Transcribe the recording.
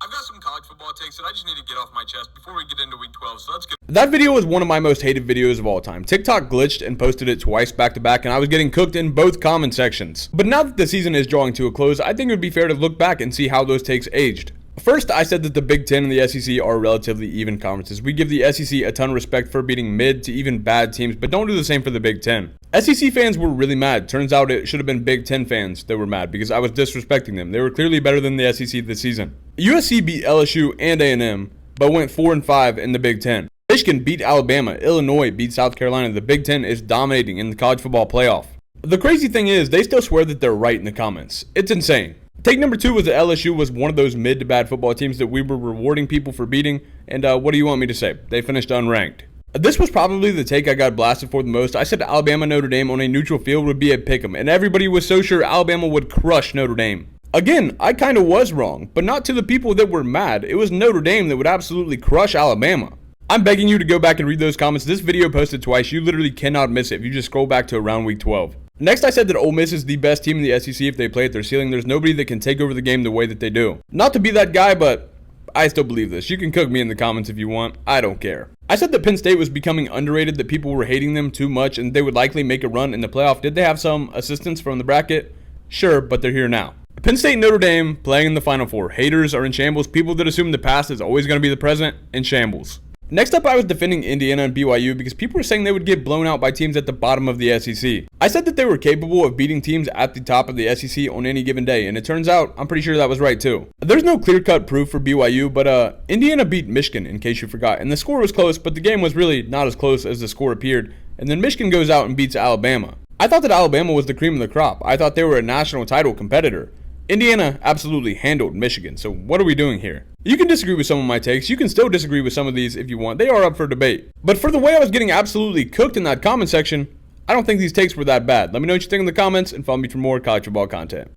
I've got some college football takes that I just need to get off my chest before we get into week 12, so let's get... That video was one of my most hated videos of all time. TikTok glitched and posted it twice back to back, and I was getting cooked in both comment sections. But now that the season is drawing to a close, I think it would be fair to look back and see how those takes aged. First, I said that the Big Ten and the SEC are relatively even conferences. We give the SEC a ton of respect for beating mid to even bad teams, but don't do the same for the Big Ten. SEC fans were really mad. Turns out it should have been Big Ten fans that were mad because I was disrespecting them. They were clearly better than the SEC this season. USC beat LSU and A&M, but went 4-5 in the Big Ten. Michigan beat Alabama. Illinois beat South Carolina. The Big Ten is dominating in the college football playoff. The crazy thing is, they still swear that they're right in the comments. It's insane. Take number 2 was that LSU was one of those mid to bad football teams that we were rewarding people for beating, and what do you want me to say? They finished unranked. This was probably the take I got blasted for the most. I said Alabama Notre Dame on a neutral field would be a pick'em, and everybody was so sure Alabama would crush Notre Dame. Again, I kind of was wrong, but not to the people that were mad. It was Notre Dame that would absolutely crush Alabama. I'm begging you to go back and read those comments. This video posted twice. You literally cannot miss it if you just scroll back to around week 12. Next, I said that Ole Miss is the best team in the SEC if they play at their ceiling. There's nobody that can take over the game the way that they do. Not to be that guy, but I still believe this. You can cook me in the comments if you want. I don't care. I said that Penn State was becoming underrated, that people were hating them too much, and they would likely make a run in the playoff. Did they have some assistance from the bracket? Sure, but they're here now. Penn State and Notre Dame playing in the Final Four. Haters are in shambles. People that assume the past is always going to be the present, in shambles. Next up, I was defending Indiana and BYU because people were saying they would get blown out by teams at the bottom of the SEC. I said that they were capable of beating teams at the top of the SEC on any given day, and it turns out I'm pretty sure that was right too. There's no clear-cut proof for BYU, but Indiana beat Michigan, in case you forgot, and the score was close, but the game was really not as close as the score appeared, and then Michigan goes out and beats Alabama. I thought that Alabama was the cream of the crop. I thought they were a national title competitor. Indiana absolutely handled Michigan, so what are we doing here? You can disagree with some of my takes. You can still disagree with some of these if you want. They are up for debate. But for the way I was getting absolutely cooked in that comment section, I don't think these takes were that bad. Let me know what you think in the comments and follow me for more college football content.